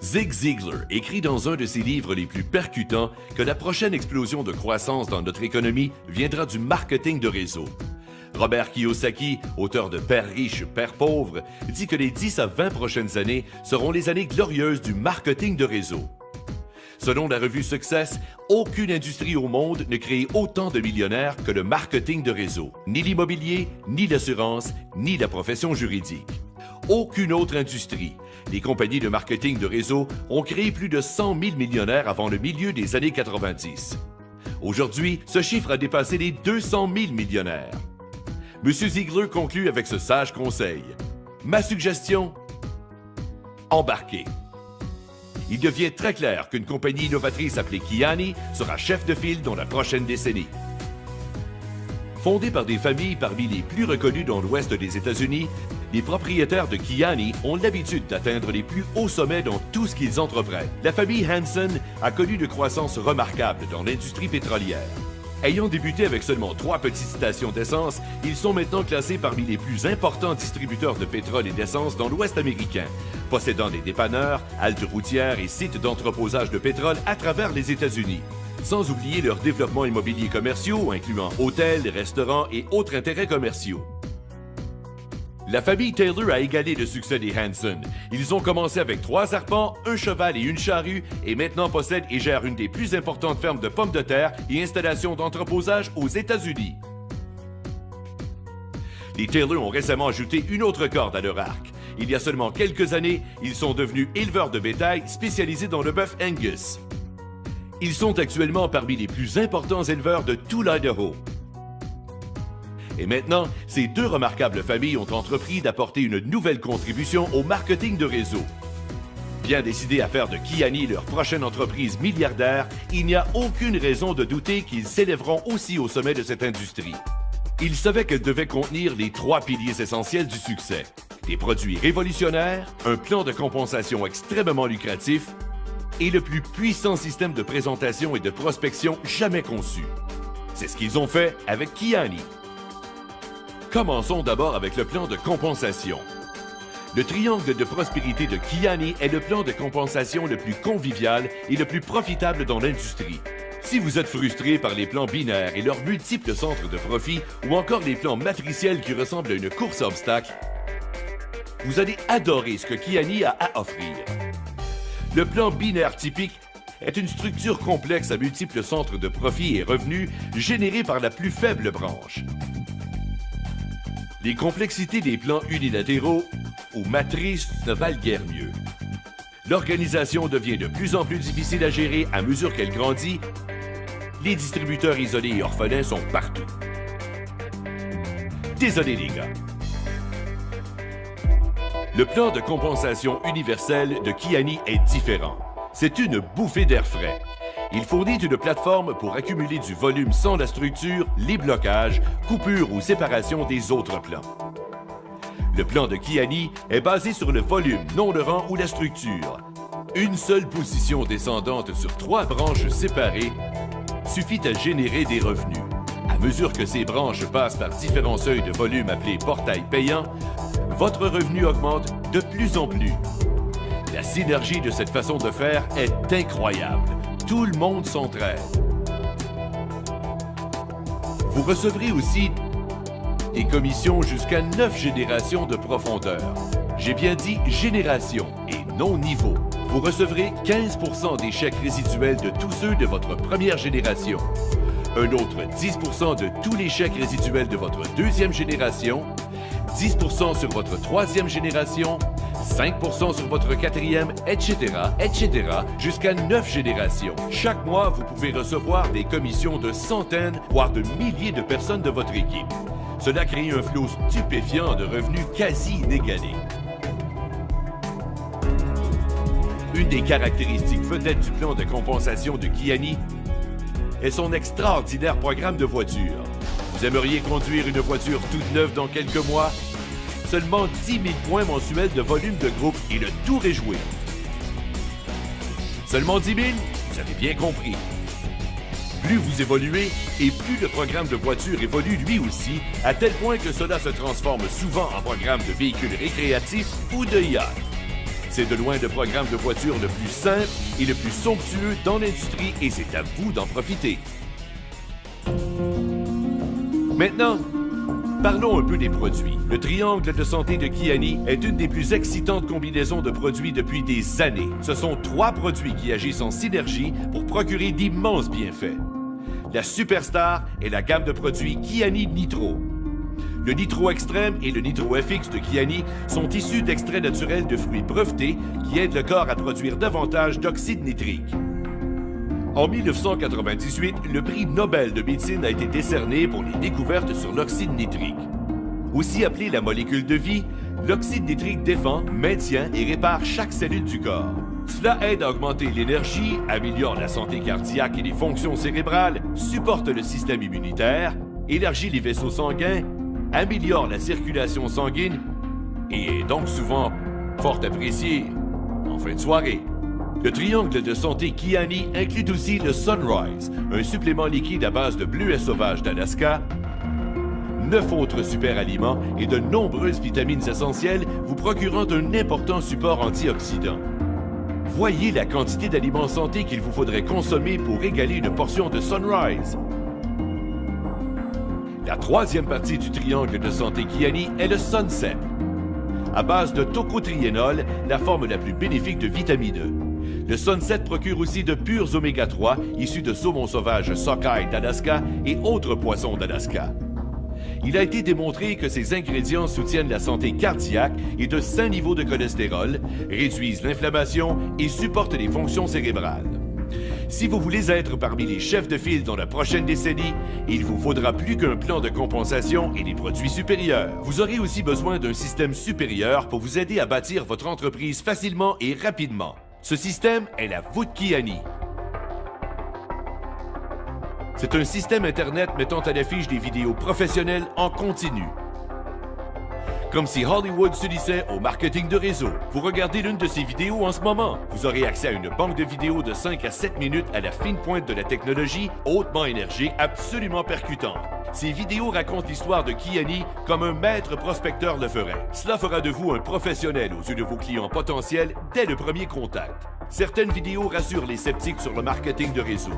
Zig Ziglar écrit dans un de ses livres les plus percutants que la prochaine explosion de croissance dans notre économie viendra du marketing de réseau. Robert Kiyosaki, auteur de Père riche, Père pauvre, dit que les 10 à 20 prochaines années seront les années glorieuses du marketing de réseau. Selon la revue Success, aucune industrie au monde ne crée autant de millionnaires que le marketing de réseau, ni l'immobilier, ni l'assurance, ni la profession juridique. Aucune autre industrie. Les compagnies de marketing de réseau ont créé plus de 100 000 millionnaires avant le milieu des années 90. Aujourd'hui, ce chiffre a dépassé les 200 000 millionnaires. M. Ziglar conclut avec ce sage conseil. Ma suggestion? Embarquez. Il devient très clair qu'une compagnie innovatrice appelée Kiani sera chef de file dans la prochaine décennie. Fondée par des familles parmi les plus reconnues dans l'ouest des États-Unis, les propriétaires de Kiani ont l'habitude d'atteindre les plus hauts sommets dans tout ce qu'ils entreprennent. La famille Hanson a connu une croissance remarquable dans l'industrie pétrolière. Ayant débuté avec seulement 3 petites stations d'essence, ils sont maintenant classés parmi les plus importants distributeurs de pétrole et d'essence dans l'Ouest américain, possédant des dépanneurs, haltes routières et sites d'entreposage de pétrole à travers les États-Unis. Sans oublier leur développement immobilier commerciaux, incluant hôtels, restaurants et autres intérêts commerciaux. La famille Taylor a égalé le succès des Hanson. Ils ont commencé avec 3 arpents, un cheval et une charrue et maintenant possèdent et gèrent une des plus importantes fermes de pommes de terre et installations d'entreposage aux États-Unis. Les Taylor ont récemment ajouté une autre corde à leur arc. Il y a seulement quelques années, ils sont devenus éleveurs de bétail spécialisés dans le bœuf Angus. Ils sont actuellement parmi les plus importants éleveurs de tout l'Idaho. Et maintenant, ces 2 remarquables familles ont entrepris d'apporter une nouvelle contribution au marketing de réseau. Bien décidés à faire de Kiani leur prochaine entreprise milliardaire, il n'y a aucune raison de douter qu'ils s'élèveront aussi au sommet de cette industrie. Ils savaient qu'elle devait contenir les 3 piliers essentiels du succès. Des produits révolutionnaires, un plan de compensation extrêmement lucratif et le plus puissant système de présentation et de prospection jamais conçu. C'est ce qu'ils ont fait avec Kiani. Commençons d'abord avec le plan de compensation. Le triangle de prospérité de Kiani est le plan de compensation le plus convivial et le plus profitable dans l'industrie. Si vous êtes frustré par les plans binaires et leurs multiples centres de profit ou encore les plans matriciels qui ressemblent à une course à obstacles, vous allez adorer ce que Kiani a à offrir. Le plan binaire typique est une structure complexe à multiples centres de profit et revenus générés par la plus faible branche. Les complexités des plans unilatéraux ou matrices ne valent guère mieux. L'organisation devient de plus en plus difficile à gérer à mesure qu'elle grandit. Les distributeurs isolés et orphelins sont partout. Désolé les gars. Le plan de compensation universel de Kiani est différent. C'est une bouffée d'air frais. Il fournit une plateforme pour accumuler du volume sans la structure, les blocages, coupures ou séparation des autres plans. Le plan de Kiani est basé sur le volume, non le rang ou la structure. Une seule position descendante sur 3 branches séparées suffit à générer des revenus. À mesure que ces branches passent par différents seuils de volume appelés portails payants, votre revenu augmente de plus en plus. La synergie de cette façon de faire est incroyable. Tout le monde s'entraide. Vous recevrez aussi des commissions jusqu'à 9 générations de profondeur. J'ai bien dit génération et non niveau. Vous recevrez 15% des chèques résiduels de tous ceux de votre première génération. Un autre 10% de tous les chèques résiduels de votre deuxième génération. 10% sur votre troisième génération. 5% sur votre quatrième, etc., jusqu'à 9 générations. Chaque mois, vous pouvez recevoir des commissions de centaines, voire de milliers de personnes de votre équipe. Cela crée un flot stupéfiant de revenus quasi inégalés. Une des caractéristiques vedettes du plan de compensation de Kiani est son extraordinaire programme de voitures. Vous aimeriez conduire une voiture toute neuve dans quelques mois? Seulement 10 000 points mensuels de volume de groupe et le tour est joué. Seulement 10 000? Vous avez bien compris. Plus vous évoluez et plus le programme de voiture évolue lui aussi, à tel point que cela se transforme souvent en programme de véhicules récréatifs ou de yachts. C'est de loin le programme de voiture le plus simple et le plus somptueux dans l'industrie et c'est à vous d'en profiter. Maintenant, parlons un peu des produits. Le triangle de santé de Kiani est une des plus excitantes combinaisons de produits depuis des années. Ce sont 3 produits qui agissent en synergie pour procurer d'immenses bienfaits. La superstar est la gamme de produits Kiani Nitro. Le Nitro Extrême et le Nitro FX de Kiani sont issus d'extraits naturels de fruits brevetés qui aident le corps à produire davantage d'oxyde nitrique. En 1998, le prix Nobel de médecine a été décerné pour les découvertes sur l'oxyde nitrique. Aussi appelé la molécule de vie, l'oxyde nitrique défend, maintient et répare chaque cellule du corps. Cela aide à augmenter l'énergie, améliore la santé cardiaque et les fonctions cérébrales, supporte le système immunitaire, élargit les vaisseaux sanguins, améliore la circulation sanguine et est donc souvent fort apprécié en fin de soirée. Le triangle de santé Kiani inclut aussi le Sunrise, un supplément liquide à base de bleuets sauvages d'Alaska, 9 autres super aliments et de nombreuses vitamines essentielles vous procurant un important support antioxydant. Voyez la quantité d'aliments santé qu'il vous faudrait consommer pour égaler une portion de Sunrise. La 3e partie du triangle de santé Kiani est le Sunset. À base de tocotriénol, la forme la plus bénéfique de vitamine E. Le Sunset procure aussi de purs oméga 3 issus de saumon sauvage sockeye d'Alaska et autres poissons d'Alaska. Il a été démontré que ces ingrédients soutiennent la santé cardiaque et de sains niveaux de cholestérol, réduisent l'inflammation et supportent les fonctions cérébrales. Si vous voulez être parmi les chefs de file dans la prochaine décennie, il vous faudra plus qu'un plan de compensation et des produits supérieurs. Vous aurez aussi besoin d'un système supérieur pour vous aider à bâtir votre entreprise facilement et rapidement. Ce système est la voûte Kiani. C'est un système Internet mettant à l'affiche des vidéos professionnelles en continu. Comme si Hollywood se lisait au marketing de réseau. Vous regardez l'une de ces vidéos en ce moment. Vous aurez accès à une banque de vidéos de 5 à 7 minutes à la fine pointe de la technologie, hautement énergique, absolument percutante. Ces vidéos racontent l'histoire de Kiani comme un maître prospecteur le ferait. Cela fera de vous un professionnel aux yeux de vos clients potentiels dès le premier contact. Certaines vidéos rassurent les sceptiques sur le marketing de réseau.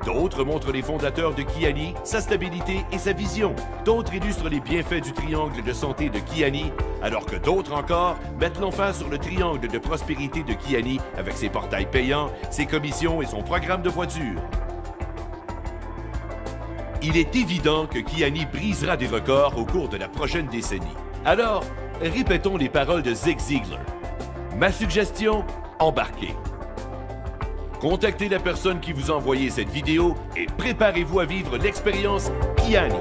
D'autres montrent les fondateurs de Kiani, sa stabilité et sa vision. D'autres illustrent les bienfaits du triangle de santé de Kiani, alors que d'autres encore mettent l'emphase sur le triangle de prospérité de Kiani avec ses portails payants, ses commissions et son programme de voiture. Il est évident que Kiani brisera des records au cours de la prochaine décennie. Alors, répétons les paroles de Zig Ziglar. Ma suggestion, embarquez. Contactez la personne qui vous a envoyé cette vidéo et préparez-vous à vivre l'expérience Kiani.